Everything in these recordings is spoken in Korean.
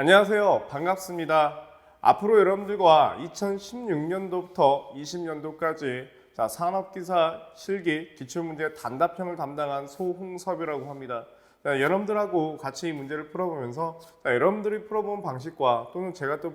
안녕하세요. 반갑습니다. 앞으로 여러분들과 2016년도부터 20년도까지 산업기사 실기 기출문제 단답형을 담당한 소홍섭이라고 합니다. 여러분들하고 같이 이 문제를 풀어보면서 여러분들이 풀어본 방식과 또는 제가 또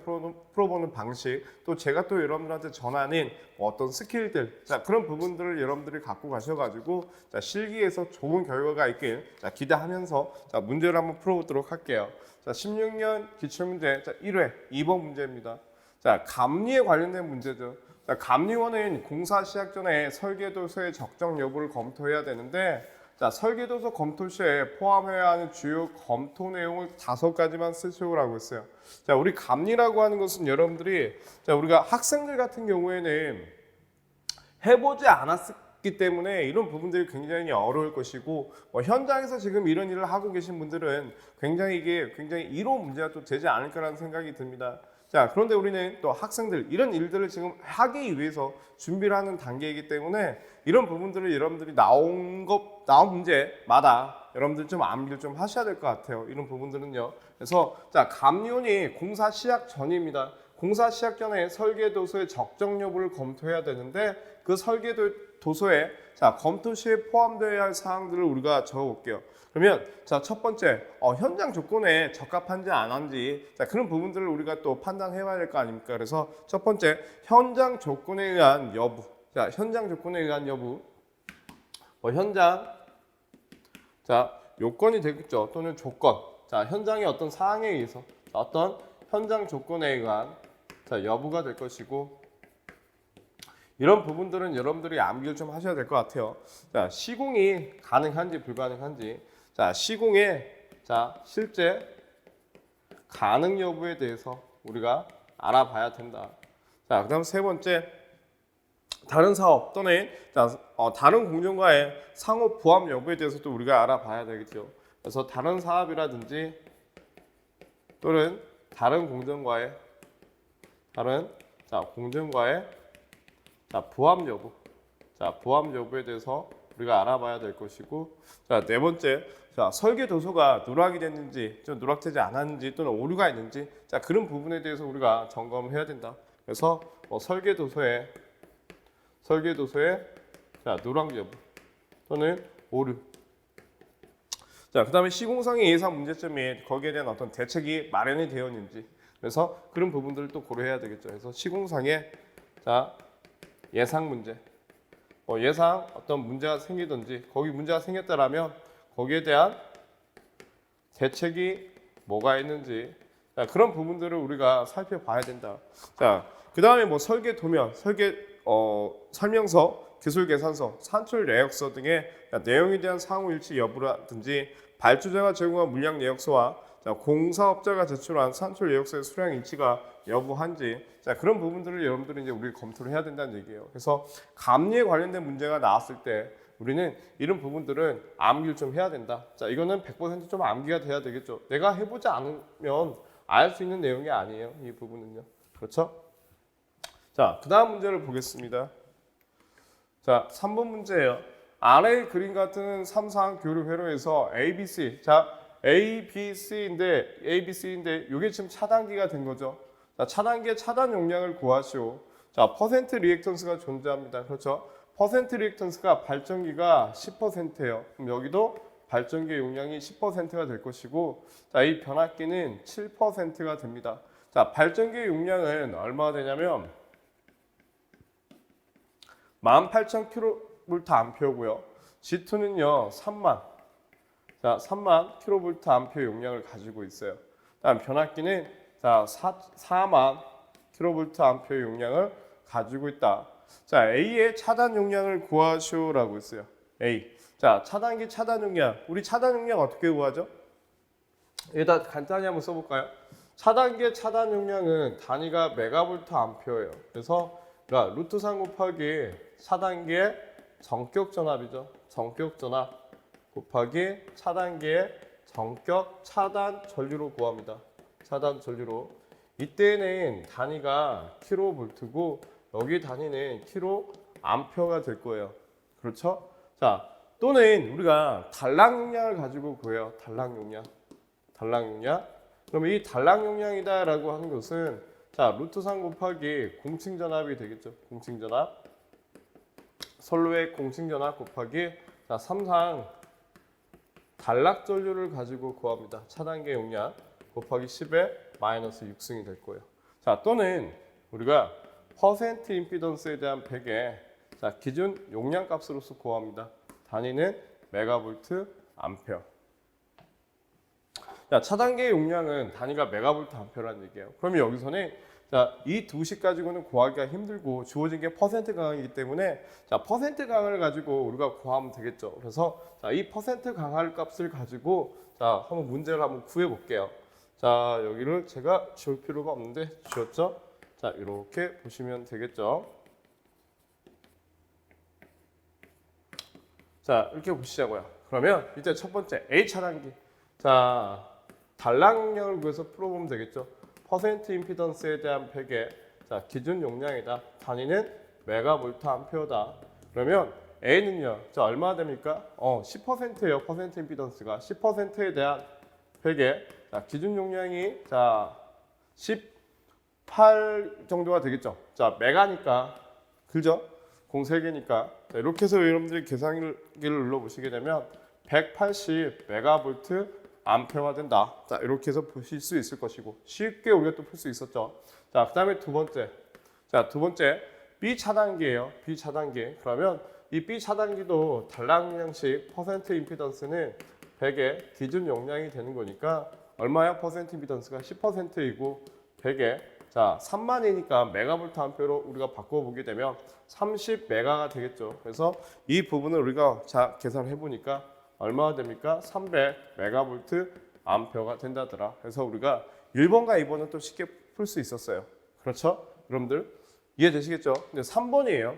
풀어보는 방식, 또 제가 또 여러분들한테 전하는 어떤 스킬들, 그런 부분들을 여러분들이 갖고 가셔가지고 실기에서 좋은 결과가 있길 기대하면서 문제를 한번 풀어보도록 할게요. 16년 기출문제 1회 2번 문제입니다. 감리에 관련된 문제죠. 감리원은 공사 시작 전에 설계도서의 적정 여부를 검토해야 되는데, 설계도서 검토 시에 포함해야 하는 주요 검토 내용을 5가지만 쓰시오라고 했어요. 우리 감리라고 하는 것은 여러분들이 우리가 학생들 같은 경우에는 해보지 않았기 때문에 이런 부분들이 굉장히 어려울 것이고, 현장에서 지금 이런 일을 하고 계신 분들은 굉장히 이론 문제가 또 되지 않을까라는 생각이 듭니다. 그런데 우리는 또 학생들 이런 일들을 지금 하기 위해서 준비를 하는 단계이기 때문에 이런 부분들을 여러분들이 나온 문제마다 여러분들 좀 암기를 좀 하셔야 될 것 같아요. 이런 부분들은요. 그래서 감리원이 공사 시작 전입니다. 공사 시작 전에 설계도서의 적정 여부를 검토해야 되는데, 그 설계도서에 검토 시에 포함되어야 할 사항들을 우리가 적어볼게요. 그러면 첫 번째, 현장 조건에 적합한지 안 한지 그런 부분들을 우리가 또 판단해 봐야 될 거 아닙니까? 그래서 첫 번째, 현장 조건에 의한 여부. 현장 조건에 의한 여부. 현장 요건이 되겠죠. 또는 조건. 현장의 어떤 사항에 의해서 어떤 현장 조건에 의한 여부가 될 것이고, 이런 부분들은 여러분들이 암기를 좀 하셔야 될 것 같아요. 시공이 가능한지 불가능한지, 시공의 실제 가능 여부에 대해서 우리가 알아봐야 된다. 그다음 세 번째, 다른 사업 또는 다른 공정과의 상호 부합 여부에 대해서도 우리가 알아봐야 되겠죠. 그래서 다른 사업이라든지 또는 다른 공정과의 부합 여부, 부합 여부에 대해서 우리가 알아봐야 될 것이고, 네 번째, 설계 도서가 누락이 됐는지, 좀 누락되지 않았는지, 또는 오류가 있는지, 그런 부분에 대해서 우리가 점검을 해야 된다. 그래서 설계 도서의 누락 여부 또는 오류. 그다음에 시공상의 예상 문제점이 거기에 대한 어떤 대책이 마련이 되어 있는지, 그래서 그런 부분들을 또 고려해야 되겠죠. 그래서 시공상의 예상 문제, 예상 어떤 문제가 생기든지, 거기 문제가 생겼다라면 거기에 대한 대책이 뭐가 있는지, 그런 부분들을 우리가 살펴봐야 된다. 그 다음에 설계 도면, 설명서, 기술 계산서, 산출 내역서 등의 내용에 대한 상호일치 여부라든지, 발주자가 제공한 물량 내역서와 공사업자가 제출한 산출 내역서의 수량 일치가 여부한지, 그런 부분들을 여러분들이 이제 우리 검토를 해야 된다는 얘기예요. 그래서 감리에 관련된 문제가 나왔을 때 우리는 이런 부분들은 암기를 좀 해야 된다. 이거는 100% 좀 암기가 돼야 되겠죠. 내가 해보지 않으면 알 수 있는 내용이 아니에요. 이 부분은요. 그렇죠? 그 다음 문제를 보겠습니다. 3번 문제예요. 아래의 그림 같은 3사항 교류 회로에서 ABC, ABC인데 이게 지금 차단기가 된 거죠. 차단기의 차단 용량을 구하시오. 퍼센트 리액턴스가 존재합니다. 그렇죠? 퍼센트 리액턴스가 발전기가 10%예요. 그럼 여기도 발전기 용량이 10%가 될 것이고, 이 변압기는 7%가 됩니다. 발전기 용량은 얼마가 되냐면 18,000kVA고요. G2는요 3만 kVA 용량을 가지고 있어요. 다음 변압기는 4만 kVA 용량을 가지고 있다. A의 차단 용량을 구하시오라고 했어요. A. 차단기 차단 용량. 우리 차단 용량 어떻게 구하죠? 일단 간단히 한번 써볼까요? 차단기의 차단 용량은 단위가 메가볼트 암페어예요. 그래서 루트 3 곱하기 차단기의 전격 전압이죠. 전격 전압 곱하기 차단기의 전격 차단 전류로 구합니다. 차단 전류로. 이때는 단위가 킬로볼트고 여기 단위는 킬로 암페어가 될 거예요. 그렇죠? 또는 우리가 달랑 용량을 가지고 구해요. 달랑 용량. 그러면 이 단락 용량이다라고 하는 것은 자 루트 3 곱하기 공칭전압이 되겠죠. 공칭전압 선로의 공칭전압 곱하기 자 3상 단락 전류를 가지고 구합니다. 차단계 용량 곱하기 10의 마이너스 6승이 될 거예요. 자 또는 우리가 퍼센트 임피던스에 대한 100의 자 기준 용량 값으로서 구합니다. 단위는 메가볼트 암페어. 자, 차단계 용량은 단위가 메가볼트 암페어라는 얘기예요. 그러면 여기서는 자, 이 두 식 가지고는 구하기가 힘들고 주어진 게 퍼센트 강이기 때문에 자, 퍼센트 강을 가지고 우리가 구하면 되겠죠. 그래서 자, 이 퍼센트 강할 값을 가지고 자, 한번 문제를 한번 구해 볼게요. 자, 여기를 제가 지울 필요가 없는데 지웠죠? 자, 이렇게 보시면 되겠죠. 자, 이렇게 보시자고요. 그러면 이제 첫 번째 A 차단기. 자, 단락 용량을 구해서 풀어보면 되겠죠. 퍼센트 임피던스에 대한 100의 자, 기준 용량이다. 단위는 메가볼트 암페어다. 그러면 A는요. 자, 얼마나 됩니까? 10%예요. 퍼센트 임피던스가 10%에 대한 100의 자, 기준 용량이 자, 18 정도가 되겠죠. 자, 메가니까 그죠? 공 3개니까 자, 이렇게 해서 여러분들이 계산기를 눌러보시게 되면 180 메가볼트 암페어가 된다. 자, 이렇게 해서 보실 수 있을 것이고 쉽게 우리가 또 풀 수 있었죠. 자, 그다음에 두 번째. 자, 두 번째 B 차단기예요. B 차단기. 그러면 이 B 차단기도 단락 용량식 퍼센트 임피던스는 100의 기준 용량이 되는 거니까 얼마야? 퍼센트 임피던스가 10%이고 100의 자, 3만이니까 메가볼트 암페어로 우리가 바꿔 보게 되면 30메가가 되겠죠. 그래서 이 부분을 우리가 자, 계산을 해 보니까 얼마가 됩니까? 300 메가볼트 암페어가 된다더라. 그래서 우리가 1번과 2번은 또 쉽게 풀 수 있었어요. 그렇죠? 여러분들 이해되시겠죠? 근데 3번이에요.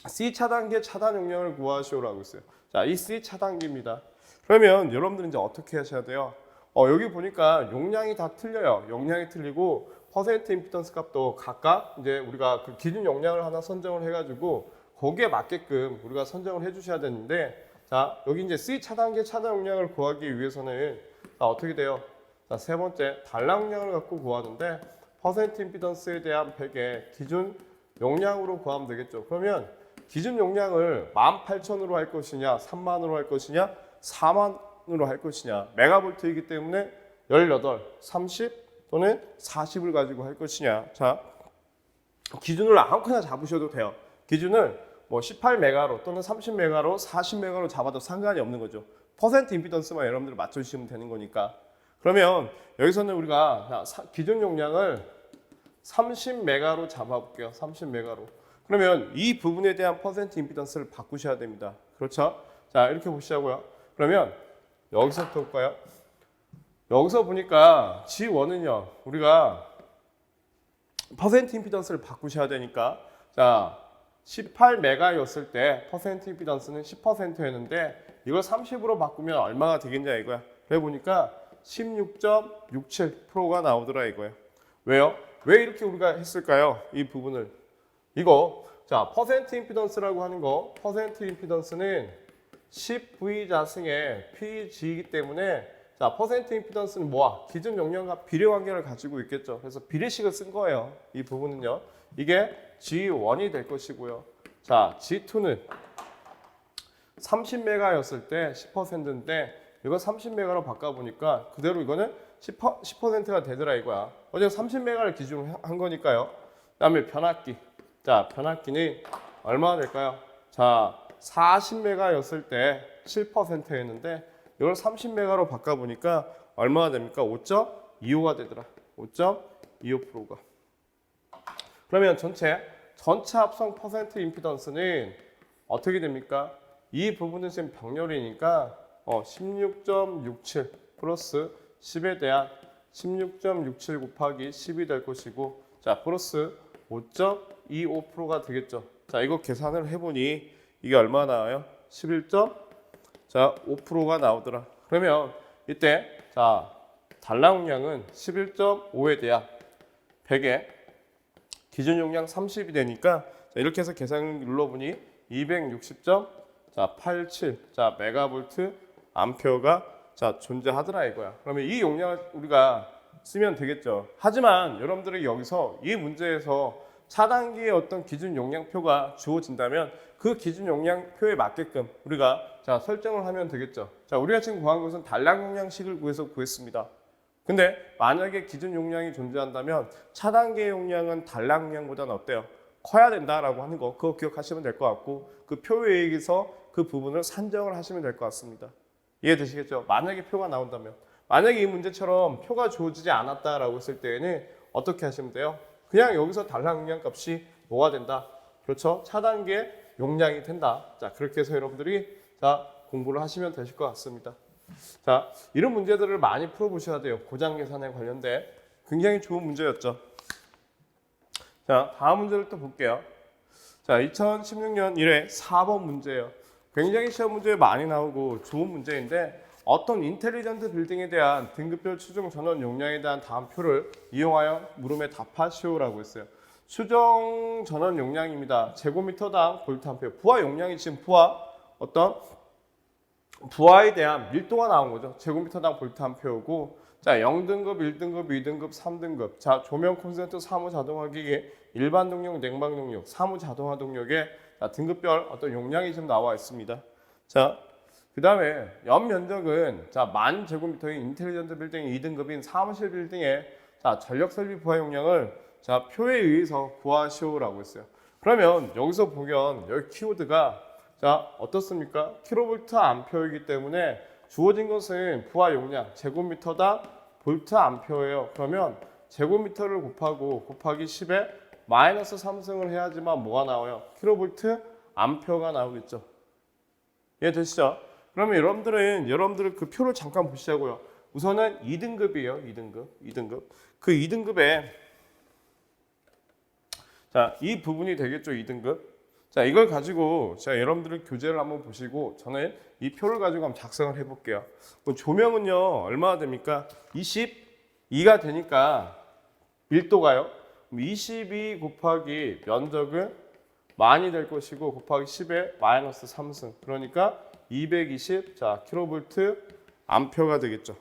C 차단기의 차단 용량을 구하시오라고 있어요. 자, 이 C 차단기입니다. 그러면 여러분들은 이제 어떻게 하셔야 돼요? 여기 보니까 용량이 다 틀려요. 용량이 틀리고 퍼센트 임피던스 값도 각각 이제 우리가 그 기준 용량을 하나 선정을 해가지고 거기에 맞게끔 우리가 선정을 해주셔야 되는데 자, 여기 이제 C 차단계 차단 용량을 구하기 위해서는 자, 어떻게 돼요? 자, 세 번째 단락 용량을 갖고 구하는데 퍼센트 임피던스에 대한 100의 기준 용량으로 구하면 되겠죠. 그러면 기준 용량을 18,000으로 할 것이냐, 3만으로 할 것이냐, 4만으로 할 것이냐. 메가볼트이기 때문에 18, 30 또는 40을 가지고 할 것이냐. 자, 기준을 아무거나 잡으셔도 돼요. 기준을 뭐 18메가로 또는 30메가로 40메가로 잡아도 상관이 없는 거죠. 퍼센트 임피던스만 여러분들 맞춰주시면 되는 거니까. 그러면 여기서는 우리가 기준 용량을 30메가로 잡아볼게요. 30메가로. 그러면 이 부분에 대한 퍼센트 임피던스를 바꾸셔야 됩니다. 그렇죠? 자, 이렇게 보시자고요. 그러면 여기서부터 볼까요? 여기서 보니까 G1은요. 우리가 퍼센트 임피던스를 바꾸셔야 되니까 자 18메가였을 때 퍼센트 임피던스는 10%였는데 이걸 30으로 바꾸면 얼마가 되겠냐 이거야. 그래 보니까 16.67%가 나오더라 이거야. 왜요? 왜 이렇게 우리가 했을까요? 이 부분을. 이거 자 퍼센트 임피던스라고 하는 거 퍼센트 임피던스는 10V 자승의 PG이기 때문에 자 퍼센트 임피던스는 뭐야? 기준 용량과 비례 관계를 가지고 있겠죠. 그래서 비례식을 쓴 거예요. 이 부분은요. 이게 G1이 될 것이고요. 자 G2는 30메가였을 때 10%인데 이거 30메가로 바꿔보니까 그대로 이거는 10%가 되더라 이거야. 어제 30메가를 기준으로 한 거니까요. 그 다음에 변압기. 자 변압기는 얼마나 될까요? 자 40메가였을 때 7%였는데 이걸 30메가로 바꿔보니까 얼마나 됩니까? 5.25가 되더라. 5.25%가. 그러면 전체 합성 퍼센트 임피던스는 어떻게 됩니까? 이 부분은 지금 병렬이니까 16.67 플러스 10에 대한 16.67 곱하기 10이 될 것이고 자 플러스 5.25%가 되겠죠. 자 이거 계산을 해보니 이게 얼마 나와요? 11.5%가 나오더라. 그러면 이때 자 단락 용량은 11.5에 대한 100에 기준 용량 30이 되니까 자, 이렇게 해서 계산 눌러보니 260.87 자 메가볼트 암페어가 자, 존재하더라 이거야. 그러면 이 용량을 우리가 쓰면 되겠죠. 하지만 여러분들이 여기서 이 문제에서 차단기의 어떤 기준 용량표가 주어진다면 그 기준 용량표에 맞게끔 우리가 자 설정을 하면 되겠죠. 자, 우리가 지금 구한 것은 단락 용량식을 구했습니다. 근데 만약에 기준 용량이 존재한다면 차단기의 용량은 단락 용량보다는 어때요? 커야 된다라고 하는 거 그거 기억하시면 될 것 같고 그 표에서 그 부분을 산정을 하시면 될 것 같습니다. 이해되시겠죠? 만약에 표가 나온다면 만약에 이 문제처럼 표가 주어지지 않았다라고 했을 때에는 어떻게 하시면 돼요? 그냥 여기서 단락 용량 값이 뭐가 된다? 그렇죠? 차단계 용량이 된다. 자, 그렇게 해서 여러분들이 자 공부를 하시면 되실 것 같습니다. 자, 이런 문제들을 많이 풀어보셔야 돼요. 고장 계산에 관련된 굉장히 좋은 문제였죠. 자, 다음 문제를 또 볼게요. 자, 2016년 1회 4번 문제예요. 굉장히 시험 문제에 많이 나오고 좋은 문제인데 어떤 인텔리전트 빌딩에 대한 등급별 추정 전원 용량에 대한 다음 표를 이용하여 물음에 답하시오라고 했어요. 추정 전원 용량입니다. 제곱미터당 볼트 암페어. 부하 용량이 지금 부하에 대한 밀도가 나온 거죠. 제곱미터당 볼트 암페어고 자, 0등급, 1등급, 2등급, 3등급. 자, 조명 콘센트 사무 자동화 기기, 일반 동력, 냉방 동력, 사무 자동화 동력의 등급별 어떤 용량이 지금 나와 있습니다. 자, 그 다음에 연면적은 자, 10,000제곱미터의 인텔리전트 빌딩 2등급인 사무실 빌딩의 자, 전력 설비 부하 용량을 자, 표에 의해서 구하시오라고 했어요. 그러면 여기서 보면 여기 키워드가 자, 어떻습니까? 킬로볼트 암페어이기 때문에 주어진 것은 부하 용량 제곱미터당 볼트 암페어예요. 그러면 제곱미터를 곱하기 10에 마이너스 3승을 해야지만 뭐가 나와요? 킬로볼트 암페어가 나오겠죠. 이해되시죠? 그러면 여러분들은 그 표를 잠깐 보시자고요. 우선은 2등급이에요. 2등급. 그 2등급에 자, 이 부분이 되겠죠. 2등급. 자, 이걸 가지고 자, 여러분들은 교재를 한번 보시고 저는 이 표를 가지고 한번 작성을 해볼게요. 조명은요 얼마나 됩니까? 22가 되니까 밀도가요. 22 곱하기 면적은 만이 될 것이고 곱하기 10에 마이너스 3승. 그러니까 220 자, 킬로볼트 암페어가 되겠죠.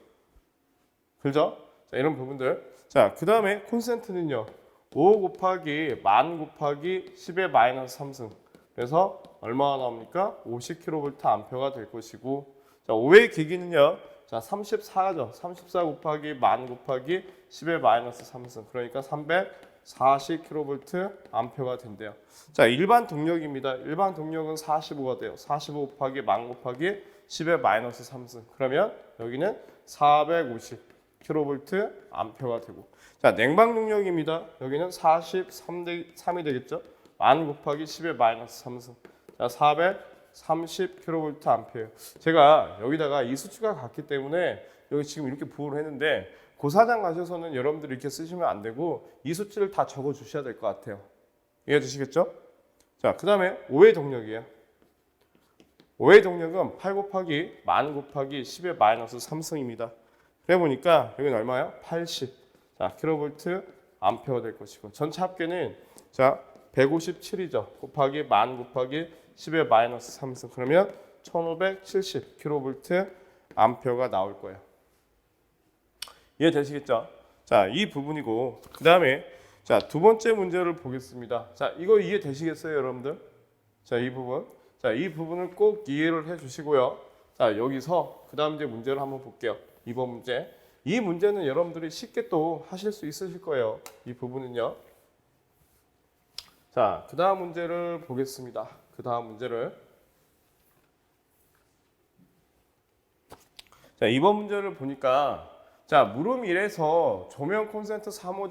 그죠? 자, 이런 부분들. 자, 그 다음에 콘센트는요. 5 곱하기 만 곱하기 10의 마이너스 3승. 그래서 얼마가 나옵니까? 50kV 암페어가 될 것이고 자, 5의 기기는요. 자, 34죠. 34 곱하기 만 곱하기 10의 마이너스 3승. 그러니까 340kV 암페어가 된대요. 자, 일반 동력입니다. 일반 동력은 45가 돼요. 45 곱하기 만 곱하기 10의 마이너스 3승. 그러면 여기는 450kV 암페어가 되고 자, 냉방 능력입니다. 여기는 43이 되겠죠. 만 곱하기 10의 마이너스 3승. 자, 430kV 암페어. 제가 여기다가 이 수치가 같기 때문에 여기 지금 이렇게 부호를 했는데 고사장 가셔서는 여러분들이 이렇게 쓰시면 안 되고 이 수치를 다 적어 주셔야 될 것 같아요. 이해해 주시겠죠? 자, 그 다음에 5의 동력이에요. 5의 동력은 8 곱하기 만 곱하기 10의 마이너스 3승입니다. 그래 보니까 여기는 얼마예요? 80. 자, 킬로볼트 암페어 될 것이고 전체 합계는 자 157이죠. 곱하기 만 곱하기 10의 마이너스 3승. 그러면 1570 킬로볼트 암페어가 나올 거예요. 이해되시겠죠? 자, 이 부분이고 그 다음에 자, 두 번째 문제를 보겠습니다. 자, 이거 이해되시겠어요, 여러분들? 자, 이 부분. 자, 이 부분을 꼭 이해를 해 주시고요. 자, 여기서 그 다음 이제 문제를 한번 볼게요. 2번 문제. 이 문제는 여러분들이 쉽게 또 하실 수 있으실 거예요. 이 부분은요. 자, 그 다음 문제를 보겠습니다. 그 다음 문제를. 자, 이번 문제를 보니까 자, 물음 1에서 조명 콘센트 사무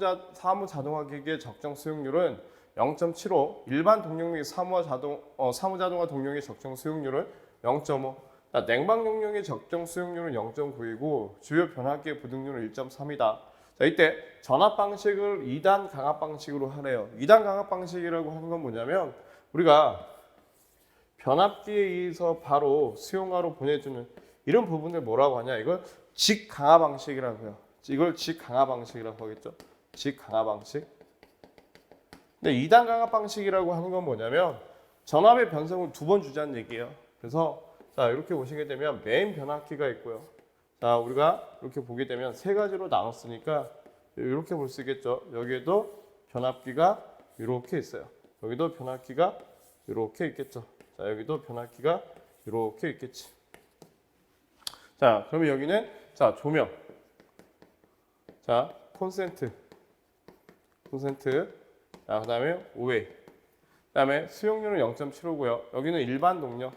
자동화 기기의 적정 수용률은 0.75, 일반 동력 및 사무 자동화 동력의 적정 수용률은 0.5, 냉방 용량의 적정 수용률은 0.9이고 주요 변압기의 부등률은 1.3이다. 자, 이때 전압 방식을 2단 강압 방식으로 하래요. 2단 강압 방식이라고 하는 건 뭐냐면 우리가 변압기에 의해서 바로 수용화로 보내주는 이런 부분을 뭐라고 하냐? 이걸 직강압 방식이라고 해요. 이걸 직강압 방식이라고 하겠죠. 직강압 방식. 근데 2단 강압 방식이라고 하는 건 뭐냐면 전압의 변성을 두 번 주자는 얘기예요. 그래서 자, 이렇게 보시게 되면 메인 변압기가 있고요. 자, 우리가 이렇게 보게 되면 세 가지로 나눴으니까 이렇게 볼 수 있겠죠. 여기에도 변압기가 이렇게 있어요. 여기도 변압기가 이렇게 있겠죠. 자, 여기도 변압기가 이렇게 있겠지. 자, 그러면 여기는 자, 조명. 자, 콘센트. 자, 그다음에 OA. 그다음에 수용률은 0.75고요. 여기는 일반 동력.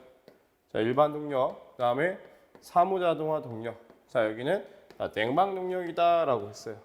자, 일반 동력. 그다음에 사무자동화 동력. 자, 여기는 냉방 동력이다라고 했어요.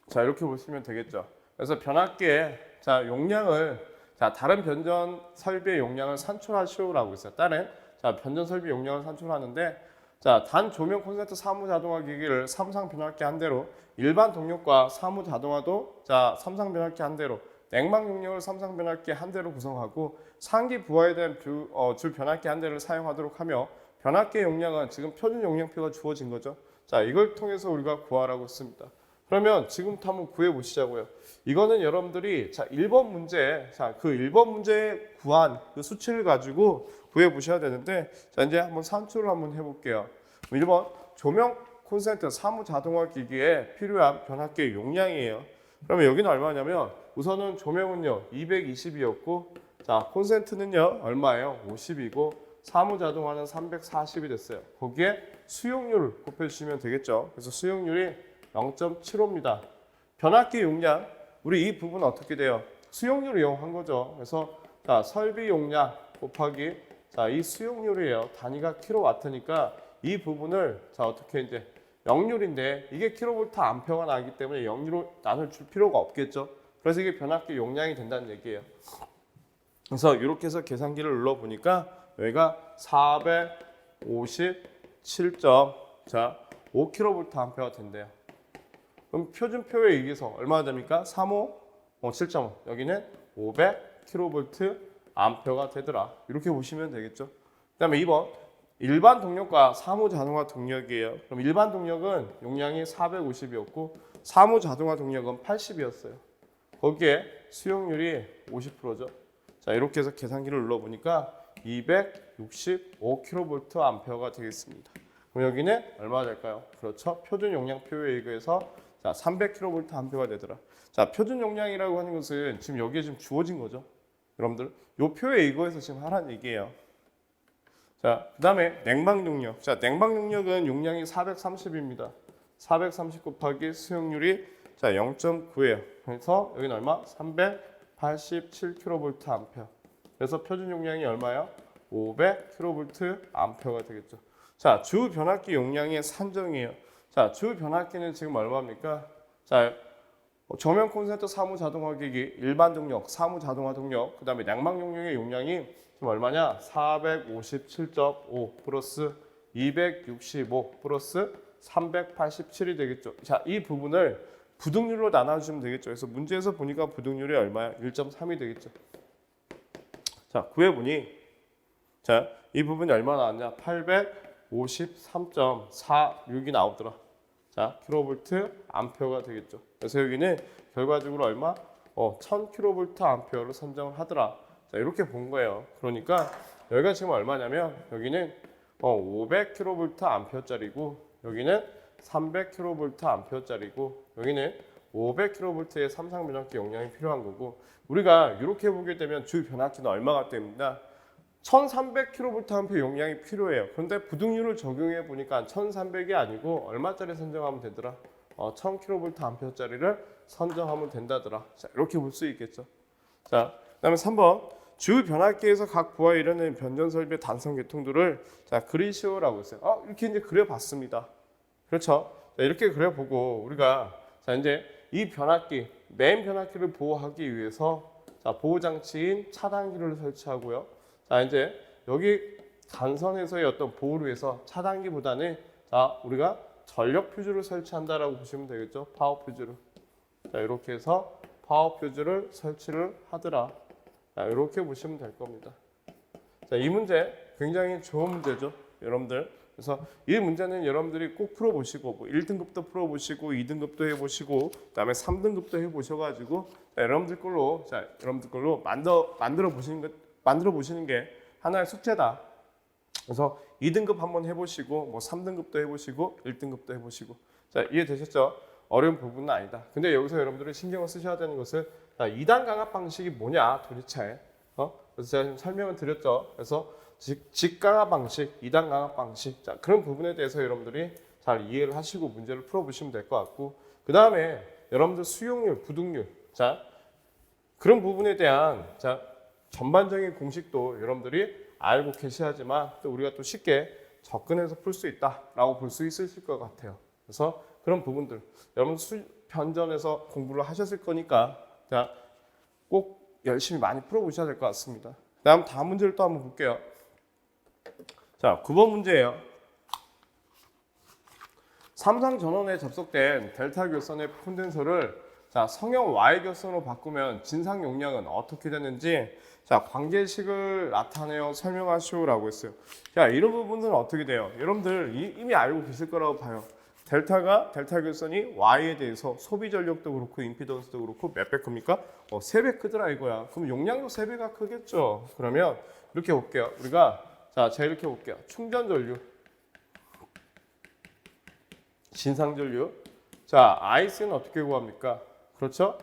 자, 이렇게 보시면 되겠죠. 그래서 변압기의 자, 용량을 자, 다른 변전 설비의 용량을 산출하시오라고 했어요. 다른 자, 변전 설비 용량을 산출하는데 자, 단 조명 콘센트 사무 자동화 기기를 삼상 변압기 한 대로 일반 동력과 사무 자동화도 자, 삼상 변압기 한 대로 냉방 용량을 삼상 변압기 한 대로 구성하고 상기 부하에 대한 주 변압기 한 대를 사용하도록 하며 변압기의 용량은 지금 표준 용량표가 주어진 거죠. 자, 이걸 통해서 우리가 구하라고 했습니다. 그러면 지금부터 한번 구해 보시자고요. 이거는 여러분들이 자, 1번 문제, 자, 그 1번 문제에 구한 그 수치를 가지고 구해 보셔야 되는데 자, 이제 한번 산출을 한번 해 볼게요. 1번 조명 콘센트 사무 자동화 기기에 필요한 변압기의 용량이에요. 그러면 여기는 얼마냐면 우선은 조명은요 220이었고 자, 콘센트는요 얼마예요? 50이고 사무 자동화는 340이 됐어요. 거기에 수용률을 곱해 주시면 되겠죠. 그래서 수용률이 0.75입니다. 변압기 용량, 우리 이 부분 어떻게 돼요? 수용률을 이용한 거죠. 그래서 자, 설비 용량 곱하기 자, 이 수용률이에요. 단위가 킬로와트니까 이 부분을 자, 어떻게 이제 역률인데 이게 킬로볼트 암페어가 나기 때문에 역률로 나눌 줄 필요가 없겠죠. 그래서 이게 변압기 용량이 된다는 얘기예요. 그래서 이렇게 해서 계산기를 눌러 보니까 여기가 457.5 킬로볼트 암페어가 된대요. 그럼 표준표에 의해서 얼마나 됩니까? 7.5 여기는 500 킬로볼트 암페어가 되더라. 이렇게 보시면 되겠죠. 그다음에 2번 일반 동력과 사무 자동화 동력이에요. 그럼 일반 동력은 용량이 450이었고 사무 자동화 동력은 80이었어요. 거기에 수용률이 50%죠. 자, 이렇게 해서 계산기를 눌러 보니까 265 킬로볼트 암페어가 되겠습니다. 그럼 여기는 얼마나 될까요? 그렇죠. 표준 용량표에 의해서 자, 300 킬로볼트 암페어가 되더라. 자, 표준 용량이라고 하는 것은 지금 여기에 지금 주어진 거죠. 여러분들, 이 표에 의거해서 지금 하라는 얘기예요. 자, 그다음에 냉방 용력. 자, 냉방 용력은 용량이 430입니다. 430 곱하기 수용률이 자, 0.9예요. 그래서 여기는 얼마? 387 킬로볼트 암페어. 그래서 표준 용량이 얼마예요? 500 킬로볼트 암페어가 되겠죠. 자, 주 변압기 용량의 산정이에요. 자, 주 변압기는 지금 얼마입니까? 자, 조명 콘센트 사무 자동화 기기 일반 동력, 사무 자동화 동력, 그다음에 냉방 용량의 용량이 지금 얼마냐? 457.5 플러스 265 플러스 387이 되겠죠. 자, 이 부분을 부등률로 나눠주시면 되겠죠. 그래서 문제에서 보니까 부등률이 얼마야? 1.3이 되겠죠. 자, 구해보니 자, 이 부분이 얼마 나왔냐? 853.46이 나오더라. 자, 킬로볼트 암페어가 되겠죠. 그래서 여기는 결과적으로 얼마? 1000 킬로볼트 암페어를 선정을 하더라. 자, 이렇게 본 거예요. 그러니까 여기가 지금 얼마냐면 여기는 500 킬로볼트 암페어짜리고 여기는 300 킬로볼트 암페어짜리고 여기는 500 킬로볼트의 삼상 변압기 용량이 필요한 거고 우리가 이렇게 보게 되면 주 변압기는 얼마가 됩니다. 1300 킬로볼트 암페어 용량이 필요해요. 그런데 부등률을 적용해 보니까 1300이 아니고 얼마짜리 선정하면 되더라? 1000 킬로볼트 암페어짜리를 선정하면 된다더라. 자, 이렇게 볼 수 있겠죠. 자, 그다음에 3번 주 변압기에서 각 부하에 이르는 변전 설비의 단선 계통들을 자, 그리시오라고 했어요. 이렇게 이제 그려봤습니다. 그렇죠. 자, 이렇게 그려보고 우리가 자, 이제 이 변압기, 메인 변압기를 보호하기 위해서 자, 보호 장치인 차단기를 설치하고요. 자, 이제 여기 단선에서의 어떤 보호를 위해서 차단기보다는 자, 우리가 전력 퓨즈를 설치한다라고 보시면 되겠죠. 파워 퓨즈를. 자, 이렇게 해서 파워 퓨즈를 설치를 하더라. 자, 이렇게 보시면 될 겁니다. 자, 이 문제 굉장히 좋은 문제죠, 여러분들. 그래서 이 문제는 여러분들이 꼭 풀어보시고 뭐 1등급도 풀어보시고 2등급도 해보시고 그다음에 3등급도 해보셔가지고 여러분들 걸로 만들어 보시는 게 하나의 숙제다. 그래서 2등급 한번 해보시고 뭐 3등급도 해보시고 1등급도 해보시고. 자, 이해되셨죠? 어려운 부분은 아니다. 근데 여기서 여러분들이 신경을 쓰셔야 되는 것은 2단 강압 방식이 뭐냐 도대체. 그래서 제가 지금 설명을 드렸죠. 그래서 직강압 방식, 2단 강압 방식. 자, 그런 부분에 대해서 여러분들이 잘 이해를 하시고 문제를 풀어보시면 될 것 같고, 그 다음에 여러분들 수용률, 부등률, 자 그런 부분에 대한 전반적인 공식도 여러분들이 알고 계셔야지만 또 우리가 또 쉽게 접근해서 풀 수 있다라고 볼 수 있으실 것 같아요. 그래서 그런 부분들 여러분 변전에서 공부를 하셨을 거니까 꼭 열심히 많이 풀어보셔야 될 것 같습니다. 다음 문제를 또 한번 볼게요. 자, 9번 문제예요. 삼상 전원에 접속된 델타 결선의 콘덴서를 성형 Y 결선으로 바꾸면 진상 용량은 어떻게 되는지 관계식을 나타내어 설명하시오라고 했어요. 자, 이런 부분들은 어떻게 돼요? 여러분들 이미 알고 계실 거라고 봐요. 델타 결선이 Y에 대해서 소비 전력도 그렇고 임피던스도 그렇고 몇 배 큽니까? 3배 크더라 이거야. 그럼 용량도 3배가 크겠죠. 그러면 이렇게 볼게요. 우리가 제가 이렇게 볼게요. 충전 전류, 진상 전류. 자, IC는 어떻게 구합니까? 그렇죠?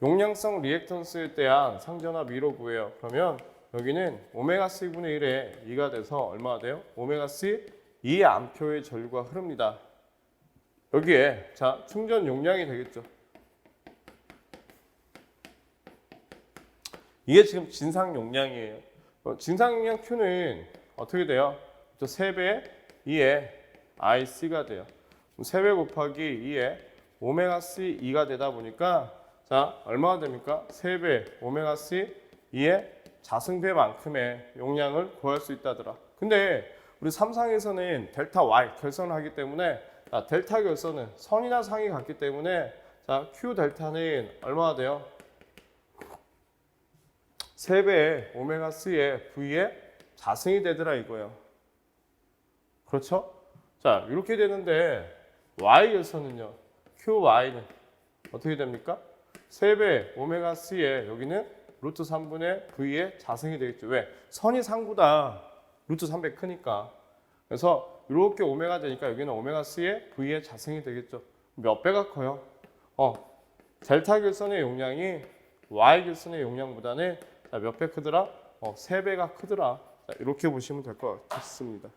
용량성 리액턴스에 대한 상전압 2로 구해요. 그러면 여기는 오메가 C분의 1에 2가 돼서 얼마가 돼요? 오메가 C 2암표의 전류가 흐릅니다. 여기에 충전 용량이 되겠죠. 이게 지금 진상 용량이에요. 진상 용량 Q는 어떻게 돼요? 3배 2에 IC가 돼요. 3배 곱하기 2에 오메가 C 2가 되다 보니까 얼마가 됩니까? 3배 오메가 C 2의 자승배만큼의 용량을 구할 수 있다더라. 근데 우리 삼상에서는 델타 Y 결선을 하기 때문에 델타 결선은 선이나 상이 같기 때문에 Q 델타는 얼마가 돼요? 3배의 오메가 C의 V의 자승이 되더라 이거예요. 그렇죠? 자, 이렇게 되는데 Y 결선은요. QY는 어떻게 됩니까? 3배 오메가 C에 여기는 루트 3분의 V의 자승이 되겠죠. 왜? 선이 상보다 루트 3배 크니까. 그래서 이렇게 오메가 되니까 여기는 오메가 C의 V의 자승이 되겠죠. 몇 배가 커요? 델타 결선의 용량이 Y 결선의 용량보다는 몇 배 크더라? 3배가 크더라. 이렇게 보시면 될 것 같습니다.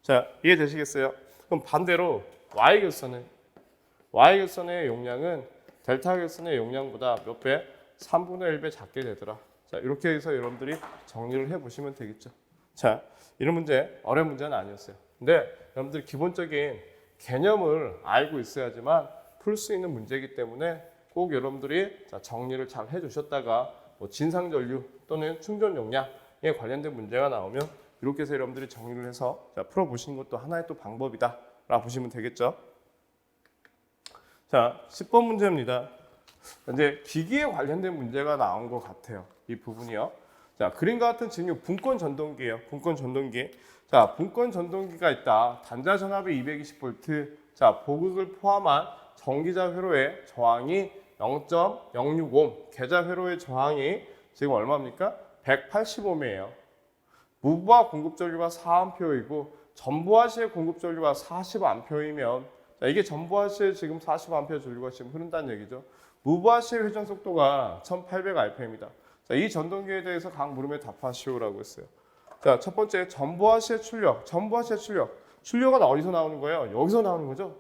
자, 이해되시겠어요? 그럼 반대로 Y 결선의 용량은 델타 결선의 용량보다 몇 배? 3분의 1배 작게 되더라. 자, 이렇게 해서 여러분들이 정리를 해보시면 되겠죠. 자, 이런 문제 어려운 문제는 아니었어요. 근데 여러분들 기본적인 개념을 알고 있어야지만 풀 수 있는 문제이기 때문에 꼭 여러분들이 정리를 잘 해주셨다가 진상전류 또는 충전 용량에 관련된 문제가 나오면 이렇게 해서 여러분들이 정리를 해서 풀어보시는 것도 하나의 또 방법이다 라고 보시면 되겠죠. 자, 10번 문제입니다. 이제 기기에 관련된 문제가 나온 것 같아요. 이 부분이요. 자, 그림과 같은 지금 분권 전동기예요. 분권 전동기. 자, 분권 전동기가 있다. 단자 전압이 220V. 자, 보극을 포함한 전기자 회로의 저항이 0.065. 계자 회로의 저항이 지금 얼마입니까? 180ohm이에요. 무부하 공급 전류가 4A이고 전부하시의 공급 전류가 40A이면 이게 전부하시의 지금 40A 전류가 지금 흐른다는 얘기죠. 무부하시의 회전 속도가 1800rpm입니다. 자, 이 전동기에 대해서 각 물음에 답하시오라고 했어요. 자, 첫 번째 전부하시의 출력. 출력은 어디서 나오는 거예요? 여기서 나오는 거죠.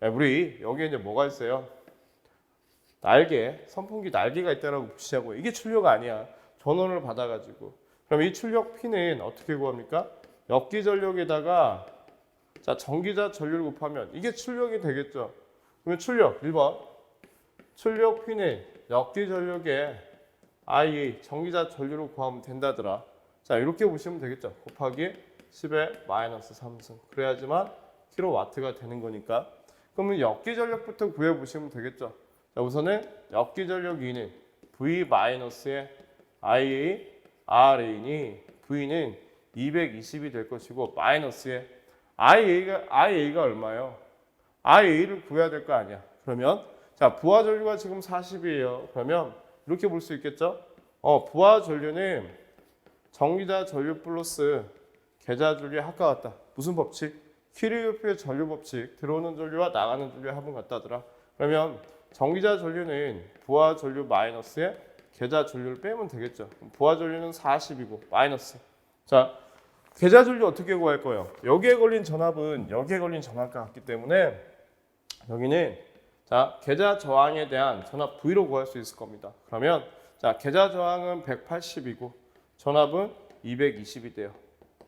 우리 여기에 이제 뭐가 있어요? 날개, 선풍기 날개가 있다라고 보시자고요. 이게 출력 아니야. 전원을 받아가지고. 그럼 이 출력 P는 어떻게 구합니까? 역기 전력에다가 전기자 전류를 곱하면 이게 출력이 되겠죠. 그러면 출력 1번. 출력 P는 역기 전력에 IA 전기자 전류를 구하면 된다더라. 자, 이렇게 보시면 되겠죠. 곱하기 10의 마이너스 3승. 그래야지만 킬로와트가 되는 거니까. 그러면 역기 전력부터 구해 보시면 되겠죠. 자, 우선은 역기 전력 2는 V-의 IA RA니 V는 220이 될 것이고 마이너스의 IA가 얼마예요? IA를 구해야 될 거 아니야. 그러면 부하 전류가 지금 40이에요. 그러면 이렇게 볼 수 있겠죠? 부하 전류는 전기자 전류 플러스 계좌 전류의 합과 같다. 무슨 법칙? 키르요프의 전류 법칙. 들어오는 전류와 나가는 전류의 합은 같다더라. 그러면 전기자 전류는 부하 전류 마이너스에 계좌 전류를 빼면 되겠죠. 부하 전류는 40이고 마이너스. 자, 계좌 전류 어떻게 구할 거예요? 여기에 걸린 전압은 여기에 걸린 전압과 같기 때문에 여기는 자, 계좌 저항에 대한 전압 V로 구할 수 있을 겁니다. 그러면 자, 계좌 저항은 180이고 전압은 220이 돼요.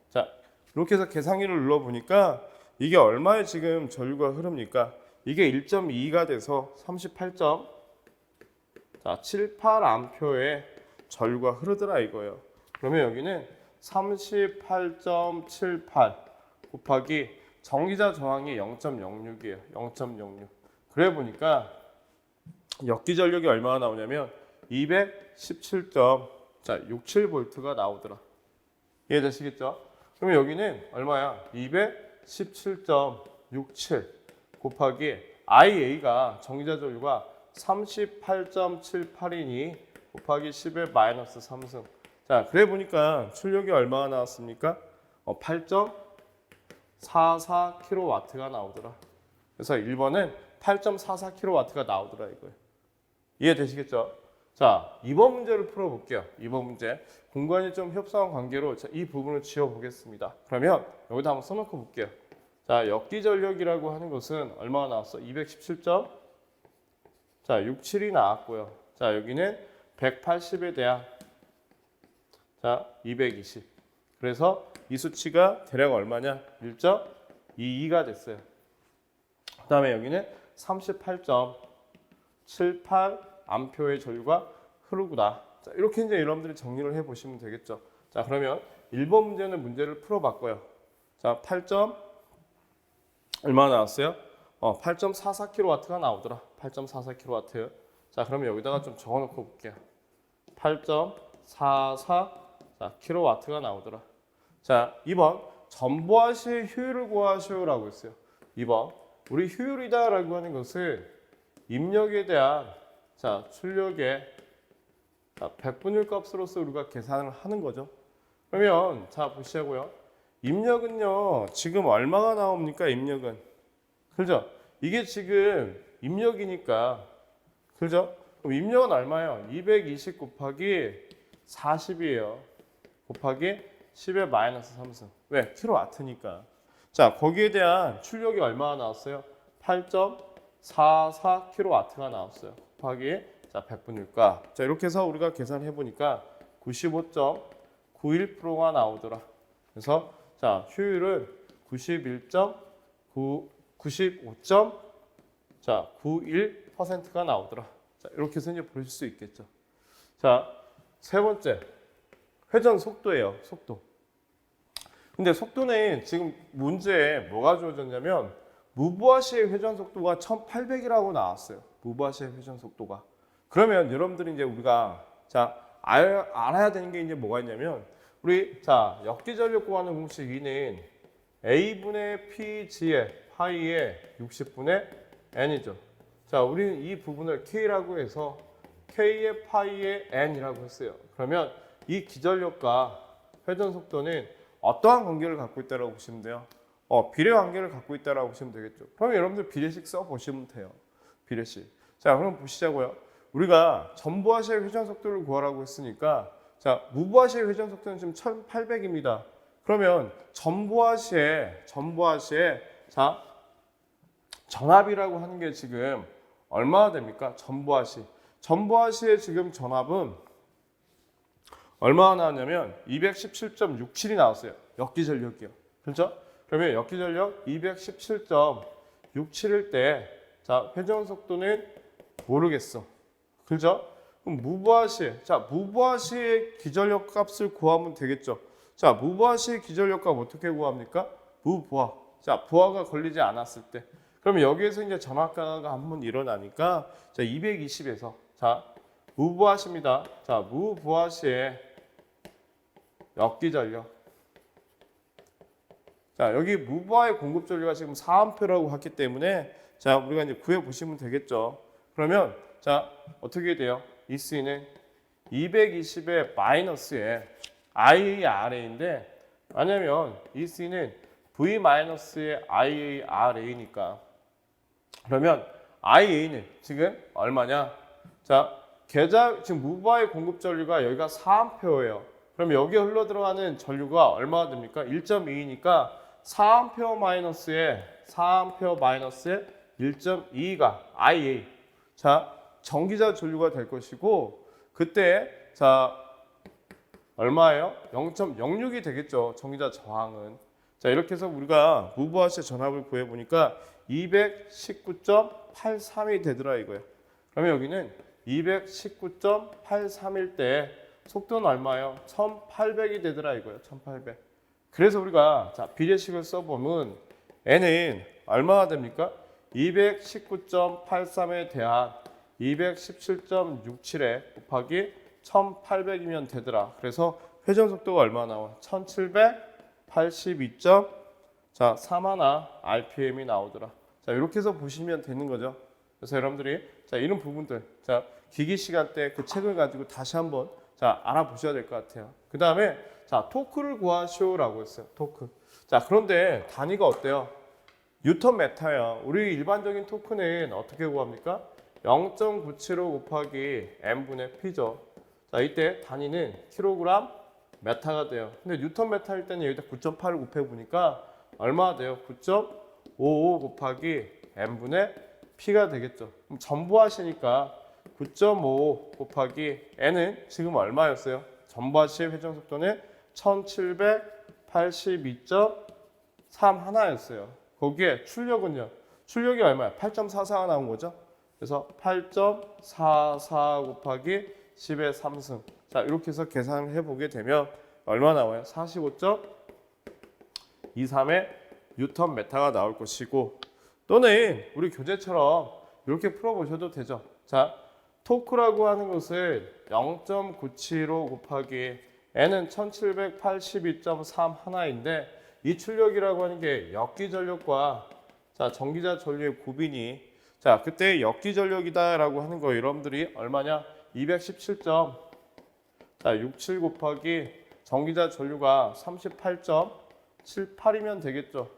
자, 이렇게 해서 계산기를 눌러 보니까 이게 얼마의 지금 전류가 흐릅니까? 이게 1.2가 돼서 38.78암표의 전류가 흐르더라 이거예요. 그러면 여기는 38.78 곱하기 전기자 저항이 0.06이에요. 0.06. 그래 보니까 역기 전력이 얼마나 나오냐면 217.67V가 나오더라. 이해되시겠죠? 그러면 여기는 얼마야? 217.67 곱하기 IA가 전기자 전류가 38.78이니 곱하기 10의 마이너스 3승. 자, 그래 보니까 출력이 얼마나 나왔습니까? 8.44kW가 나오더라. 그래서 1번은 8.44kW가 나오더라 이거예요. 이해되시겠죠? 자, 2번 문제를 풀어볼게요. 2번 문제. 공간이 좀 협소한 관계로 이 부분을 지워보겠습니다. 그러면 여기다 한번 써놓고 볼게요. 자, 역기 전력이라고 하는 것은 얼마가 나왔어? 217.67이 나왔고요. 자, 여기는 180에 대한 자, 220. 그래서 이 수치가 대략 얼마냐? 1.22가 됐어요. 그 다음에 여기는 38.78암표의 전류가 흐르구나. 자, 이렇게 이제 여러분들이 정리를 해 보시면 되겠죠. 자, 그러면 1번 문제는 문제를 풀어봤고요. 자, 8. 얼마 나왔어요? 8.44kW가 나오더라. 8.44kW. 자, 그러면 여기다가 좀 적어놓고 볼게요. 8.44kW가 나오더라. 자, 2번 전보아시의 효율을 구하시오라고 했어요. 2번 우리 효율이다라고 하는 것은 입력에 대한 자, 출력의 100분의 값으로서 우리가 계산을 하는 거죠. 그러면 자, 보시자고요. 입력은요. 지금 얼마가 나옵니까? 입력은. 그죠? 이게 지금 입력이니까. 그죠? 그럼 입력은 얼마예요? 220 곱하기 40이에요. 곱하기 10의 마이너스 3승. 왜? 킬로와트니까. 자, 거기에 대한 출력이 얼마가 나왔어요? 8.44kW가 나왔어요. 곱하기 자, 100분일까? 자, 이렇게 해서 우리가 계산해 보니까 95.91%가 나오더라. 그래서 자, 효율은 95.91%가 나오더라. 자, 이렇게 해서 이제 보실 수 있겠죠. 자, 세 번째. 회전 속도예요. 속도. 근데 속도는 지금 문제에 뭐가 주어졌냐면 무브와시의 회전 속도가 1800이라고 나왔어요. 무브와시의 회전 속도가. 그러면 여러분들이 이제 우리가 자, 알아야 되는 게 이제 뭐가 있냐면 우리 자, 역기전력 구하는 공식 2는 A분의 PG의 파이의 60분의 N이죠. 자, 우리는 이 부분을 K라고 해서 K의 파이의 N이라고 했어요. 그러면 이 기전력과 회전 속도는 어떠한 관계를 갖고 있다고 보시면 돼요? 비례 관계를 갖고 있다고 보시면 되겠죠. 그러면 여러분들 비례식 써 보시면 돼요. 비례식. 자, 그럼 보시자고요. 우리가 전부하시의 회전 속도를 구하라고 했으니까 자, 무부하시의 회전 속도는 지금 1800입니다. 그러면 전부하시의 자, 전압이라고 하는 게 지금 얼마나 됩니까? 전부하시의 지금 전압은 얼마나 나왔냐면 217.67이 나왔어요. 역기전력이요. 그렇죠? 그러면 역기전력 217.67일 때 자, 회전 속도는 모르겠어. 그렇죠? 그럼 무부하시의 기전력 값을 구하면 되겠죠. 자, 무부하시의 기전력 값 어떻게 구합니까? 무부하. 자, 부하가 걸리지 않았을 때. 그러면 여기에서 이제 전압가가 한번 일어나니까 자, 220에서 자, 무부하시입니다. 자, 무부하시의 역기전력. 자, 여기 무부하의 공급 전류가 지금 4A라고 했기 때문에 자, 우리가 이제 구해 보시면 되겠죠. 그러면 자, 어떻게 돼요? 이 C는 220의 마이너스에 IARA인데 왜냐면 이 C는 V-의 IARA니까. 그러면 IA는 지금 얼마냐? 자, 지금 무바의 공급 전류가 여기가 4A예요. 그럼 여기에 흘러 들어가는 전류가 얼마가 됩니까? 1.2니까 4A 마이너스에 1.2가 IA. 자, 전기자 전류가 될 것이고 그때 자 얼마예요? 0.06이 되겠죠. 전기자 저항은. 자, 이렇게 해서 우리가 무브와시의 전압을 구해 보니까 219.83이 되더라 이거예요. 그러면 여기는 219.83일 때 속도는 얼마예요? 1800이 되더라 이거예요. 1800. 그래서 우리가 자, 비례식을 써보면 n은 얼마가 됩니까? 219.83에 대한 217.67에 곱하기 1800이면 되더라. 그래서 회전 속도가 얼마 나와? 1782. 자, 3하나 RPM이 나오더라. 자, 이렇게 해서 보시면 되는 거죠. 그래서 여러분들이 자, 이런 부분들 자, 기기 시간 때 그 책을 가지고 다시 한번 자, 알아보셔야 될 것 같아요. 그 다음에 자, 토크를 구하시오라고 했어요. 토크. 자, 그런데 단위가 어때요? 뉴턴 메타야. 우리 일반적인 토크는 어떻게 구합니까? 0.975 곱하기 m분의 p죠. 자, 이때 단위는 킬로그램 메타가 돼요. 근데 뉴턴 메타일 때는 여기다 9.8을 곱해 보니까 얼마가 돼요? 9.55 곱하기 m분의 p가 되겠죠. 그럼 전부하시니까 9.55 곱하기 n은 지금 얼마였어요? 전부하시의 회전 속도는 1782.3 하나였어요. 거기에 출력은요. 출력이 얼마야? 8.44가 나온 거죠. 그래서 8.44 곱하기 10의 3승. 자, 이렇게 해서 계산을 해보게 되면 얼마 나와요? 45.23의 뉴턴 메타가 나올 것이고 또는 우리 교재처럼 이렇게 풀어보셔도 되죠. 자, 토크라고 하는 것을 0.975 곱하기 n은 1782.3 하나인데 이 출력이라고 하는 게 역기 전력과 자, 전기자 전류의 곱이니 자, 그때 역기 전력이다라고 하는 거 여러분들이 얼마냐? 217 곱하기 전기자 전류가 38.78이면 되겠죠.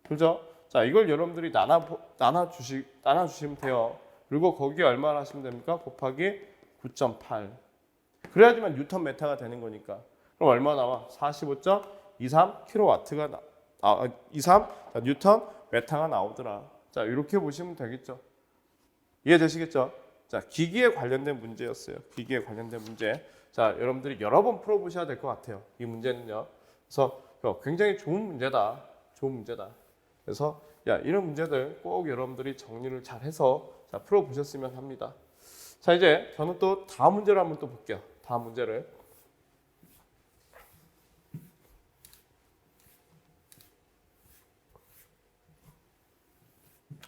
그죠? 자, 이걸 여러분들이 나눠주시면 돼요. 그리고 거기에 얼마나 하시면 됩니까? 곱하기 9.8. 그래야지만 뉴턴 메타가 되는 거니까. 그럼 얼마 나와? 45.23 킬로와트가 23 뉴턴 메타가 나오더라. 자, 이렇게 보시면 되겠죠. 이해되시겠죠? 자, 기기에 관련된 문제였어요. 기기에 관련된 문제. 자, 여러분들이 여러 번 풀어보셔야 될 것 같아요. 이 문제는요. 그래서 굉장히 좋은 문제다. 좋은 문제다. 그래서 이런 문제들 꼭 여러분들이 정리를 잘 해서 자, 풀어보셨으면 합니다. 자, 이제 저는 또 다음 문제를 한번 또 볼게요. 다음 문제를.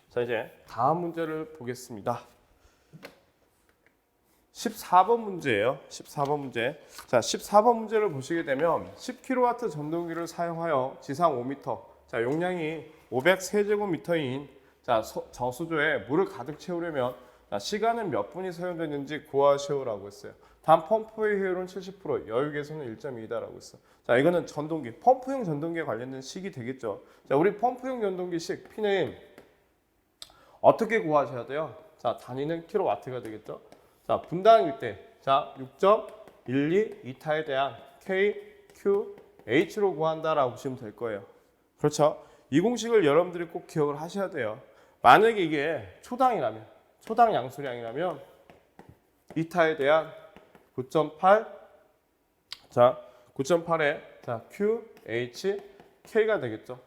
자, 이제 다음 문제를 보겠습니다. 14번 문제예요. 14번 문제. 자, 14번 문제를 보시게 되면 10kW 전동기를 사용하여 지상 5m, 자, 용량이 500세제곱미터인 자, 저수조에 물을 가득 채우려면 자, 시간은 몇 분이 사용되는지 구하시오라고 했어요. 단 펌프의 효율은 70%, 여유 개수는 1.2다라고 했어. 자, 이거는 전동기, 펌프용 전동기에 관련된 식이 되겠죠. 자, 우리 펌프용 전동기식 P는 어떻게 구하셔야 돼요? 자, 단위는 킬로와트가 되겠죠. 자, 분당일 때, 자, 6.12 이타에 대한 KQH로 구한다라고 보시면 될 거예요. 그렇죠? 이 공식을 여러분들이 꼭 기억을 하셔야 돼요. 만약에 이게 초당 양수량이라면 이타에 대한 9.8, 자, 9.8에 자, QHK가 되겠죠.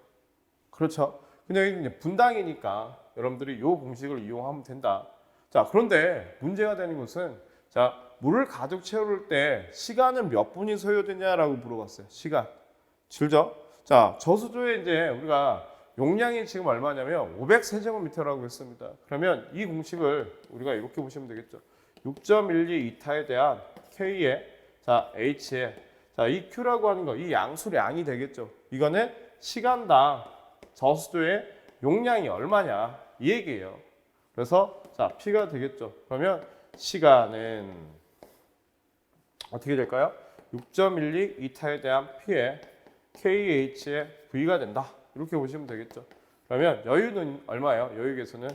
그렇죠? 근데 이게 분당이니까 여러분들이 이 공식을 이용하면 된다. 자, 그런데 문제가 되는 것은 자, 물을 가득 채울 때 시간은 몇 분이 소요되냐라고 물어봤어요. 시간. 줄죠? 자, 저수조에 이제 우리가 용량이 지금 얼마냐면 500세제곱미터라고 했습니다. 그러면 이 공식을 우리가 이렇게 보시면 되겠죠. 6.12 이타에 대한 K에 자, H에 자, 이 Q라고 하는 거, 이 양수량이 되겠죠. 이거는 시간당 저수조의 용량이 얼마냐 이 얘기예요. 그래서 자, P가 되겠죠. 그러면 시간은 어떻게 될까요? 6.12 이타에 대한 P에 KH의 V가 된다. 이렇게 보시면 되겠죠. 그러면 여유는 얼마예요? 여유 계수는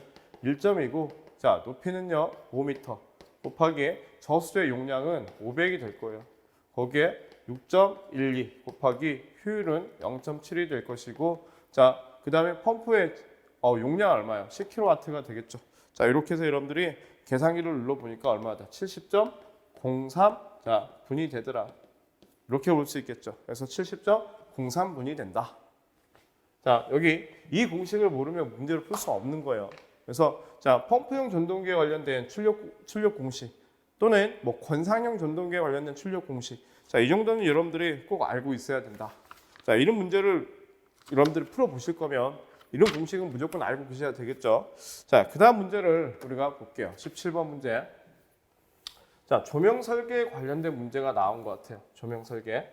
1점이고 자 높이는요 5m 곱하기 저수지의 용량은 500이 될 거예요. 거기에 6.12 곱하기 효율은 0.7이 될 것이고 자 그 다음에 펌프의 용량 얼마예요? 10kW가 되겠죠. 자 이렇게 해서 여러분들이 계산기를 눌러보니까 얼마다? 70.03 자 분이 되더라. 이렇게 볼 수 있겠죠. 그래서 70.03분이 된다. 자 여기 이 공식을 모르면 문제를 풀 수 없는 거예요. 그래서 자 펌프용 전동기에 관련된 출력 공식 또는 뭐 권상형 전동기에 관련된 출력 공식 자 이 정도는 여러분들이 꼭 알고 있어야 된다. 자 이런 문제를 여러분들이 풀어 보실 거면 이런 공식은 무조건 알고 계셔야 되겠죠. 자 그다음 문제를 우리가 볼게요. 17번 문제. 자 조명 설계에 관련된 문제가 나온 것 같아요. 조명 설계.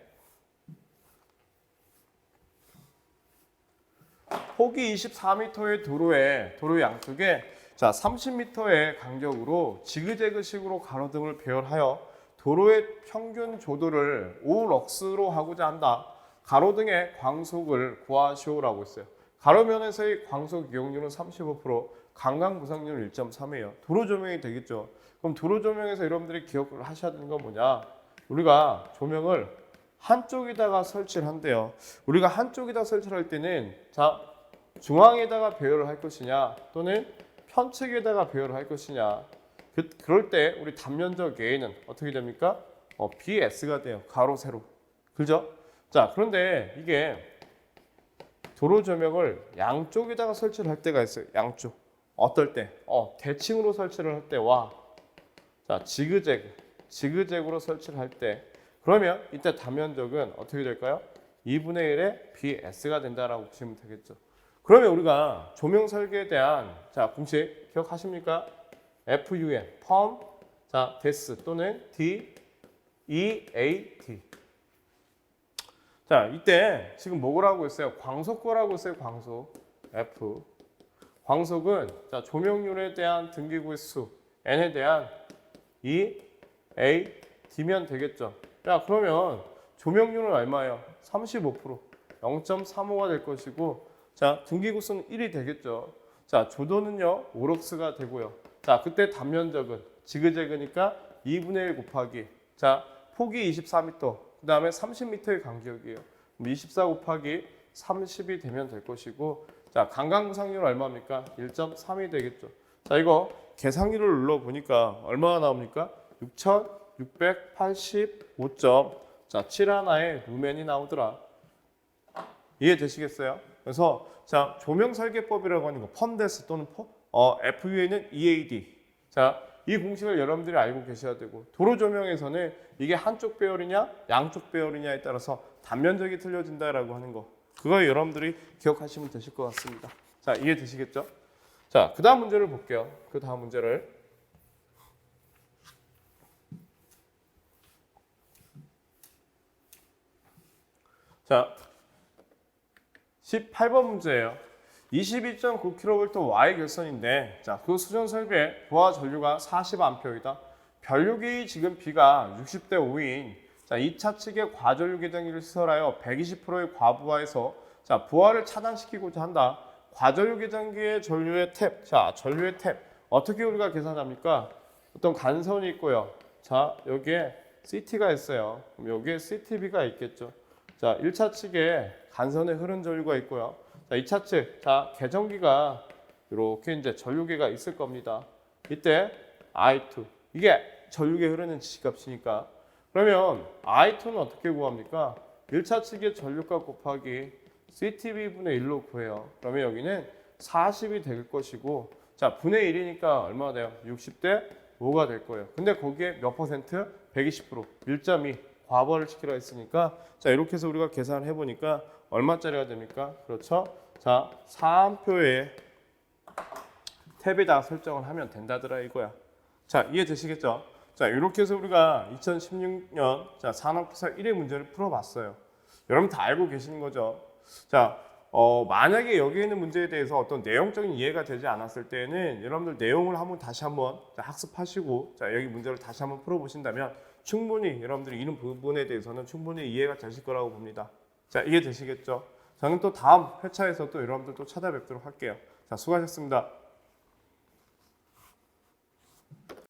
폭이 24m의 도로 양쪽에 자 30m의 간격으로 지그재그식으로 가로등을 배열하여 도로의 평균 조도를 5럭스로 하고자 한다. 가로등의 광속을 구하시오라고 했어요. 가로면에서의 광속 이용률은 35%, 강강무상률은 1.3이에요. 도로 조명이 되겠죠. 그럼 도로 조명에서 여러분들이 기억을 하셔야 되는 건 뭐냐? 우리가 조명을 한쪽에다가 설치를 한대요. 우리가 한쪽에다 설치를 할 때는 자 중앙에다가 배열을 할 것이냐 또는 편측에다가 배열을 할 것이냐 그럴 때 우리 단면적 A는 어떻게 됩니까? BS가 돼요. 가로 세로. 그죠? 자 그런데 이게 도로 조명을 양쪽에다가 설치를 할 때가 있어요. 양쪽. 어떨 때? 대칭으로 설치를 할 때와 자 지그재그로 설치를 할 때 그러면 이때 단면적은 어떻게 될까요? 2분의 1의 BS가 된다라고 보시면 되겠죠. 그러면 우리가 조명 설계에 대한 자 공식 기억하십니까? FUN, 펌, 자 데스 또는 DEAT. 자 이때 지금 뭐라고 했어요? 광속거라고 했어요. 광속 F. 광속은 자 조명률에 대한 등기구의 수, N에 대한 EAT면 되겠죠. 자 그러면 조명률은 얼마예요? 35%, 0.35가 될 것이고 자 등기구수는 1이 되겠죠. 자 조도는요 5럭스가 되고요. 자 그때 단면적은 지그재그니까 2분의 1 곱하기 자 폭이 24m 그 다음에 30m의 간격이에요. 24 곱하기 30이 되면 될 것이고 자 강강무상률 얼마입니까? 1.3이 되겠죠. 자 이거 계산기를 눌러보니까 얼마나 나옵니까? 6,685점 자 7하나의 루멘이 나오더라. 이해되시겠어요? 그래서 자 조명 설계법이라고 하는 거 펀데스 또는 FUA는 EAD 자 이 공식을 여러분들이 알고 계셔야 되고 도로 조명에서는 이게 한쪽 배열이냐 양쪽 배열이냐에 따라서 단면적이 틀려진다라고 하는 거 그거 여러분들이 기억하시면 되실 것 같습니다. 자 이해되시겠죠? 자 그 다음 문제를 볼게요. 그 다음 문제를 자 18번 문제예요. 22.9kV Y 결선인데 자, 그 수전 설비의 부하 전류가 40A이다. 변류기 지금 B가 60대 5인 자, 2차 측의 과전류 계량기를 시설하여 120%의 과부하에서 자, 부하를 차단시키고자 한다. 과전류 계량기의 전류의 탭. 자, 전류의 탭. 어떻게 우리가 계산합니까? 어떤 간선이 있고요. 자, 여기에 CT가 있어요. 그럼 여기에 CTB가 있겠죠. 자, 1차 측에 간선에 흐른 전류가 있고요. 자, 2차 측, 자, 계정기가 이렇게 이제 전류계가 있을 겁니다. 이때 I2, 이게 전류계 흐르는 지시값이니까. 그러면 I2는 어떻게 구합니까? 1차 측의 전류값 곱하기 CTB분의 1로 구해요. 그러면 여기는 40이 될 것이고, 자, 분의 1이니까 얼마나 돼요? 60대 5가 될 거예요. 근데 거기에 몇 퍼센트? 120%, 1.2 과부하를 시키라 했으니까, 자, 이렇게 해서 우리가 계산을 해보니까 얼마짜리가 됩니까? 그렇죠? 자, 4암표의 탭에다가 설정을 하면 된다더라 이거야. 자, 이해되시겠죠? 자, 이렇게 해서 우리가 2016년 자, 산업기사 1회 문제를 풀어봤어요. 여러분 다 알고 계시는 거죠? 자, 만약에 여기 있는 문제에 대해서 어떤 내용적인 이해가 되지 않았을 때는 여러분들 내용을 다시 한번 학습하시고 자, 여기 문제를 다시 한번 풀어보신다면 충분히 여러분들이 이런 부분에 대해서는 충분히 이해가 되실 거라고 봅니다. 자, 이해되시겠죠? 저는 또 다음 회차에서 또 여러분들 또 찾아뵙도록 할게요. 자, 수고하셨습니다.